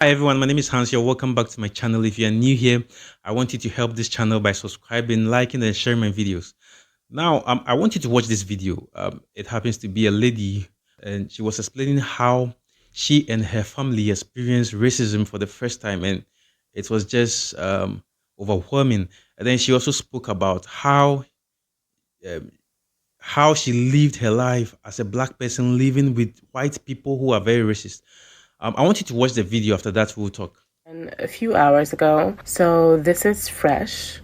Hi everyone, my name is Hans here. Welcome back to my channel. If you are new here, I want you to help this channel by subscribing, liking, and sharing my videos. Now, I want you to watch this video. It happens to be a lady, and she was explaining how she and her family experienced racism for the first time, and it was just overwhelming. And then she also spoke about um, how she lived her life as a black person living with white people who are very racist. I want you to watch the video. After that, we'll talk. And a few hours ago, so this is fresh.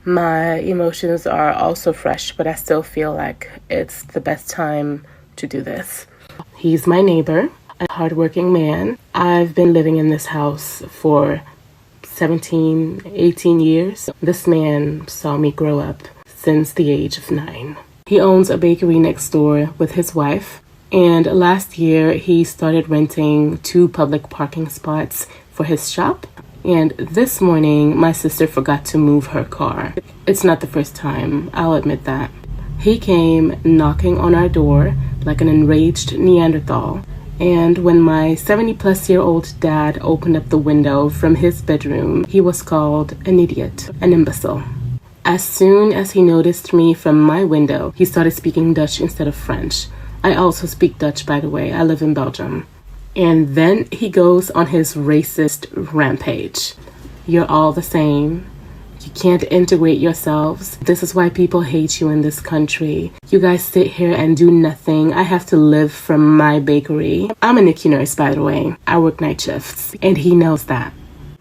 My emotions are also fresh, but I still feel like it's the best time to do this. He's my neighbor, a hardworking man. I've been living in this house for 17, 18 years. This man saw me grow up since the age of 9. He owns a bakery next door with his wife. And last year, he started renting 2 public parking spots for his shop. And this morning, my sister forgot to move her car. It's not the first time, I'll admit that. He came knocking on our door like an enraged Neanderthal. And when my 70-plus-year-old dad opened up the window from his bedroom, he was called an idiot, an imbecile. As soon as he noticed me from my window, he started speaking Dutch instead of French. I also speak Dutch, by the way. I live in Belgium. And then he goes on his racist rampage. You're all the same. You can't integrate yourselves. This is why people hate you in this country. You guys sit here and do nothing. I have to live from my bakery. I'm a NICU nurse, by the way. I work night shifts, and he knows that.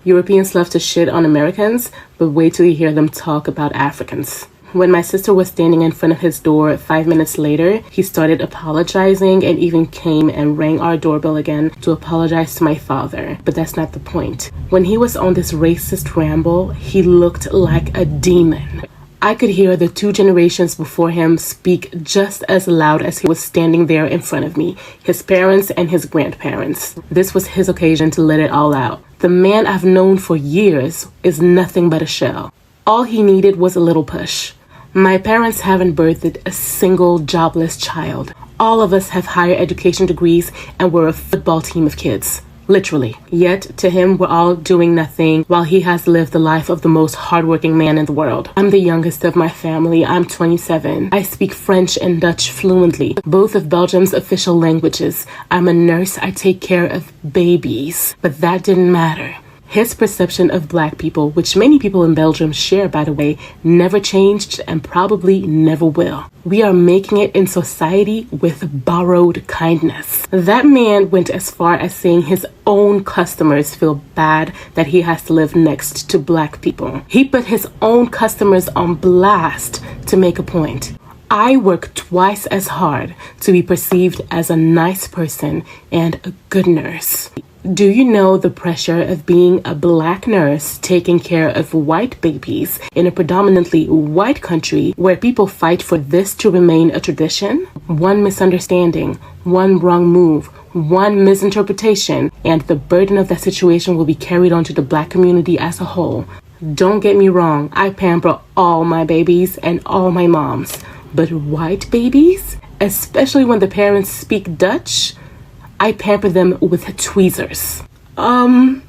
Europeans love to shit on Americans, but wait till you hear them talk about Africans. When my sister was standing in front of his door 5 minutes later, he started apologizing and even came and rang our doorbell again to apologize to my father. But that's not the point. When he was on this racist ramble, he looked like a demon. I could hear the 2 generations before him speak just as loud as he was standing there in front of me, his parents and his grandparents. This was his occasion to let it all out. The man I've known for years is nothing but a shell. All he needed was a little push. My parents haven't birthed a single jobless child. All of us have higher education degrees and we're a football team of kids. Literally. Yet, to him, we're all doing nothing while he has lived the life of the most hardworking man in the world. I'm the youngest of my family. I'm 27. I speak French and Dutch fluently, both of Belgium's official languages. I'm a nurse. I take care of babies. But that didn't matter. His perception of black people, which many people in Belgium share, by the way, never changed and probably never will. We are making it in society with borrowed kindness. That man went as far as saying his own customers feel bad that he has to live next to black people. He put his own customers on blast to make a point. I work twice as hard to be perceived as a nice person and a good nurse. Do you know the pressure of being a black nurse taking care of white babies in a predominantly white country where people fight for this to remain a tradition? One misunderstanding, one wrong move, one misinterpretation, and the burden of that situation will be carried on to the black community as a whole. Don't get me wrong, I pamper all my babies and all my moms. But white babies, especially when the parents speak Dutch, I pamper them with tweezers. I'm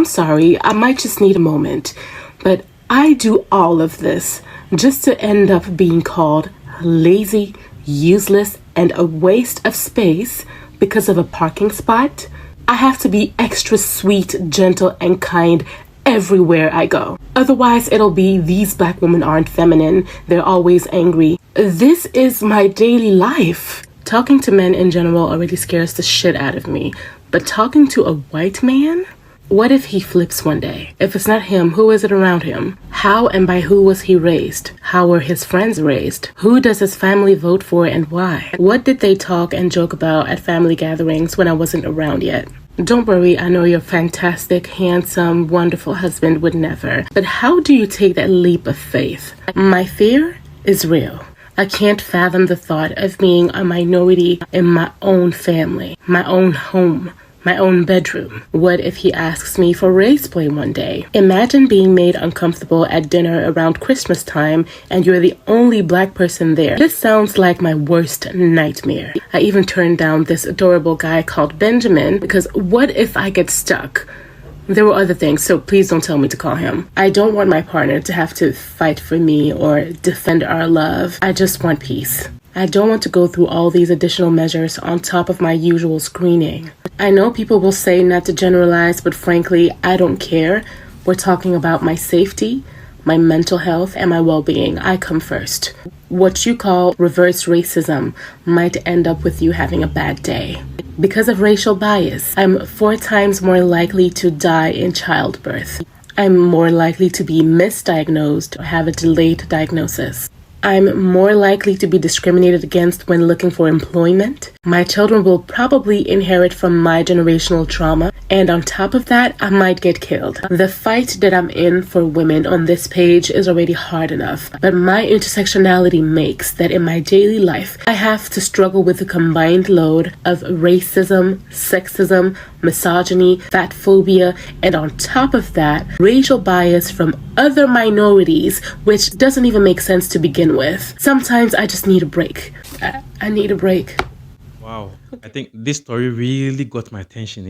sorry, I might just need a moment, but I do all of this just to end up being called lazy, useless, and a waste of space because of a parking spot. I have to be extra sweet, gentle, and kind everywhere I go. Otherwise, it'll be these black women aren't feminine, they're always angry. This is my daily life. Talking to men in general already scares the shit out of me, but talking to a white man? What if he flips one day? If it's not him, who is it around him? How and by who was he raised? How were his friends raised? Who does his family vote for and why? What did they talk and joke about at family gatherings when I wasn't around yet? Don't worry, I know your fantastic, handsome, wonderful husband would never. But how do you take that leap of faith? My fear is real. I can't fathom the thought of being a minority in my own family, my own home, my own bedroom. What if he asks me for race play one day? Imagine being made uncomfortable at dinner around Christmas time and you're the only black person there. This sounds like my worst nightmare. I even turned down this adorable guy called Benjamin because what if I get stuck? There were other things, so please don't tell me to call him. I don't want my partner to have to fight for me or defend our love. I just want peace. I don't want to go through all these additional measures on top of my usual screening. I know people will say not to generalize, but frankly, I don't care. We're talking about my safety, my mental health, and my well-being. I come first. What you call reverse racism might end up with you having a bad day. Because of racial bias, I'm 4 times more likely to die in childbirth. I'm more likely to be misdiagnosed or have a delayed diagnosis. I'm more likely to be discriminated against when looking for employment. My children will probably inherit from my generational trauma. And on top of that, I might get killed. The fight that I'm in for women on this page is already hard enough. But my intersectionality makes that in my daily life, I have to struggle with the combined load of racism, sexism, misogyny, fat phobia, and on top of that, racial bias from other minorities, which doesn't even make sense to begin with. Sometimes I just need a break. I need a break. Wow. I think this story really got my attention,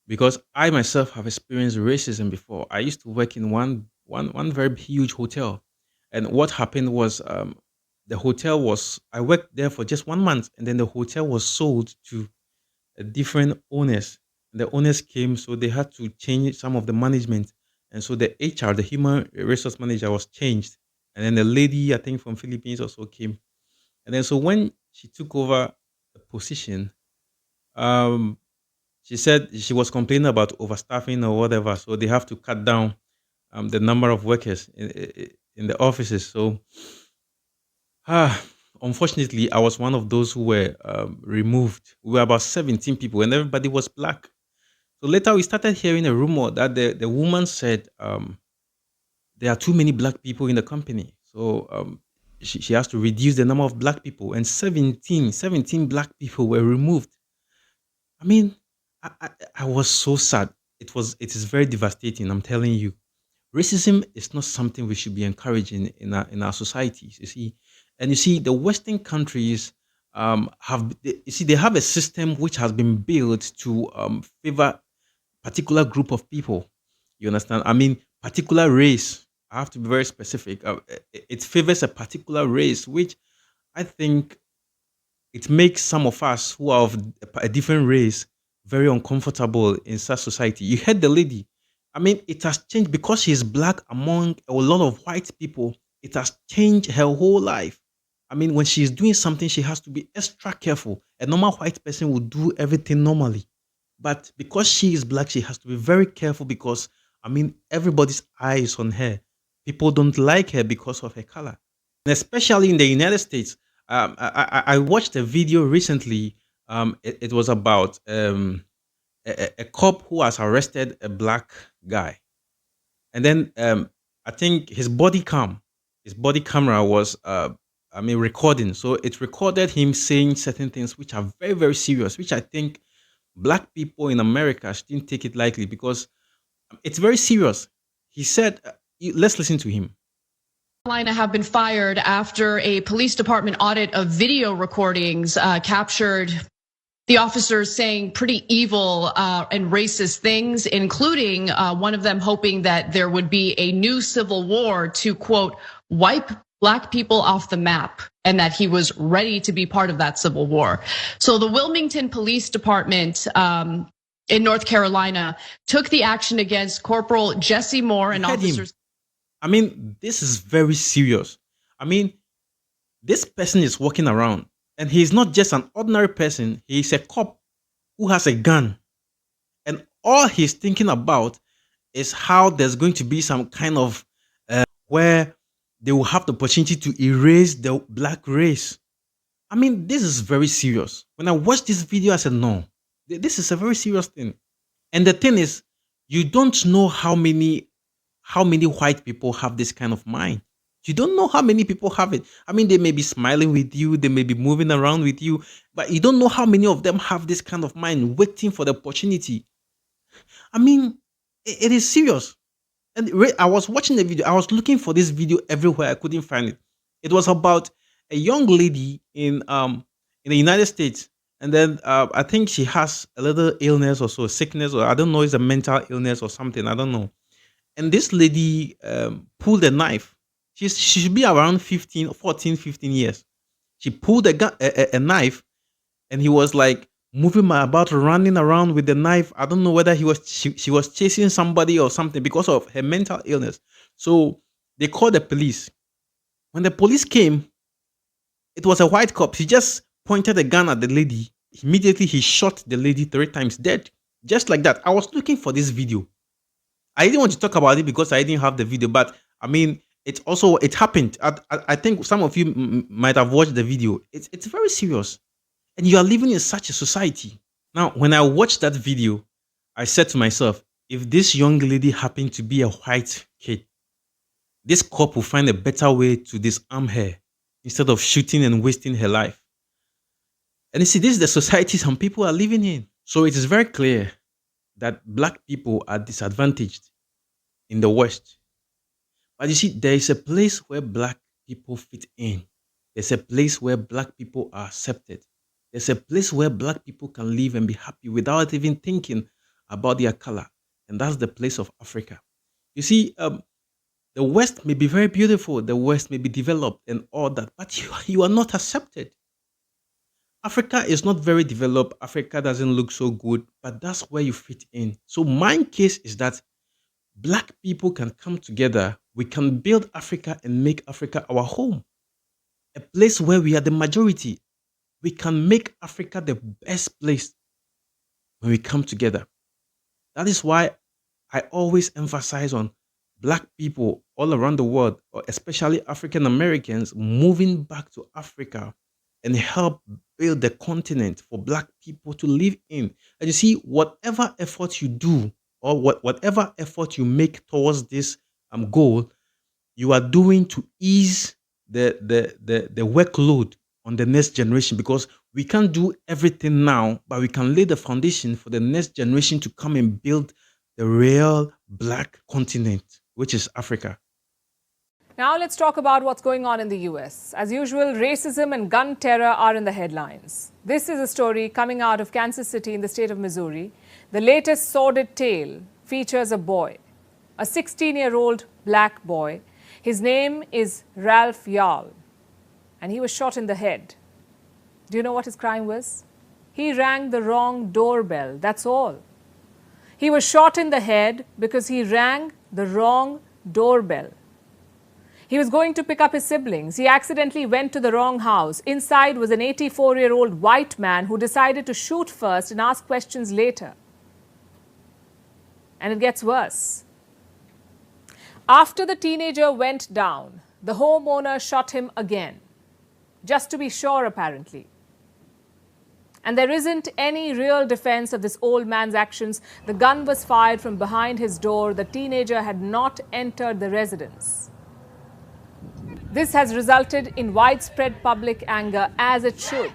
because I myself have experienced racism before. I used to work in one very huge hotel. And what happened was the hotel was I worked there for just 1 month, and then the hotel was sold to a different owners. The owners came, so they had to change some of the management. And so the HR, the human resource manager, was changed. And then the lady, I think from Philippines, also came. And then so when she took over the position, um, she said she was complaining about overstaffing or whatever. So they have to cut down the number of workers in the offices. So, ah, unfortunately, I was one of those who were removed. We were about 17 people, and everybody was black. So later, we started hearing a rumor that the woman said there are too many black people in the company. So she has to reduce the number of black people, and 17 black people were removed. I mean, I was so sad. It is very devastating. I'm telling you, racism is not something we should be encouraging in our societies. You see, and you see, the Western countries they have a system which has been built to favor particular group of people. You understand? I mean, particular race. I have to be very specific. It favors a particular race, which I think it makes some of us who are of a different race very uncomfortable in such society. You heard the lady. I mean, it has changed because she's black among a lot of white people. It has changed her whole life. I mean, when she's doing something, she has to be extra careful. A normal white person will do everything normally. But because she is black, she has to be very careful because, I mean, everybody's eye is on her. People don't like her because of her color. And especially in the United States, I watched a video recently. It was about a cop who has arrested a black guy. And then I think his body camera was, I mean, recording. So it recorded him saying certain things which are very, very serious, which I think black people in America shouldn't take it lightly because it's very serious. He said, let's listen to him. Carolina have been fired after a police department audit of video recordings captured the officers saying pretty evil and racist things, including one of them hoping that there would be a new civil war to, quote, wipe black people off the map, and that he was ready to be part of that civil war. So the Wilmington Police Department in North Carolina took the action against Corporal Jesse Moore and officers. I mean, this is very serious. I mean, this person is walking around and he's not just an ordinary person. He's a cop who has a gun. And all he's thinking about is how there's going to be some kind of where they will have the opportunity to erase the black race. I mean, this is very serious. When I watched this video, I said, no, this is a very serious thing. And the thing is, you don't know how many white people have this kind of mind. You don't know how many people have it. I mean, they may be smiling with you, they may be moving around with you, but you don't know how many of them have this kind of mind waiting for the opportunity. I mean, it is serious. And I was watching the video. I was looking for this video everywhere. I couldn't find it. It was about a young lady in the United States, And then I think she has a little illness or so, sickness, or I don't know, it's a mental illness or something. I don't know. And this lady pulled a knife. She should be around 15, 14, 15 years. She pulled a knife, and he was like moving about, running around with the knife. I don't know whether she was chasing somebody or something because of her mental illness. So they called the police. When the police came, it was a white cop. He just pointed a gun at the lady. Immediately, he shot the lady 3 times dead. Just like that. I was looking for this video. I didn't want to talk about it because I didn't have the video, but I mean, it happened. I think some of you might have watched the video. It's very serious, and you are living in such a society. Now, when I watched that video, I said to myself, if this young lady happened to be a white kid, this cop will find a better way to disarm her instead of shooting and wasting her life. And you see, this is the society some people are living in. So it is very clear that black people are disadvantaged in the West. But you see, there is a place where black people fit in. There's a place where black people are accepted. There's a place where black people can live and be happy without even thinking about their color. And that's the place of Africa. You see, the West may be very beautiful, the West may be developed and all that, but you are not accepted. Africa is not very developed. Africa doesn't look so good, but that's where you fit in. So my case is that black people can come together. We can build Africa and make Africa our home, a place where we are the majority. We can make Africa the best place when we come together. That is why I always emphasize on black people all around the world, or especially African Americans, moving back to Africa and help build the continent for black people to live in. And you see, whatever effort you do or whatever effort you make towards this goal, you are doing to ease the workload on the next generation, because we can't do everything now, but we can lay the foundation for the next generation to come and build the real black continent, which is Africa. Now let's talk about what's going on in the US. As usual, racism and gun terror are in the headlines. This is a story coming out of Kansas City in the state of Missouri. The latest sordid tale features a boy, a 16-year-old black boy. His name is Ralph Yarl, and he was shot in the head. Do you know what his crime was? He rang the wrong doorbell, that's all. He was shot in the head because he rang the wrong doorbell. He was going to pick up his siblings. He accidentally went to the wrong house. Inside was an 84-year-old white man who decided to shoot first and ask questions later. And it gets worse. After the teenager went down, the homeowner shot him again, just to be sure, apparently. And there isn't any real defense of this old man's actions. The gun was fired from behind his door. The teenager had not entered the residence. This has resulted in widespread public anger, as it should.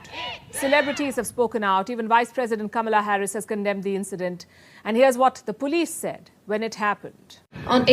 Celebrities have spoken out. Even Vice President Kamala Harris has condemned the incident. And here's what the police said when it happened. On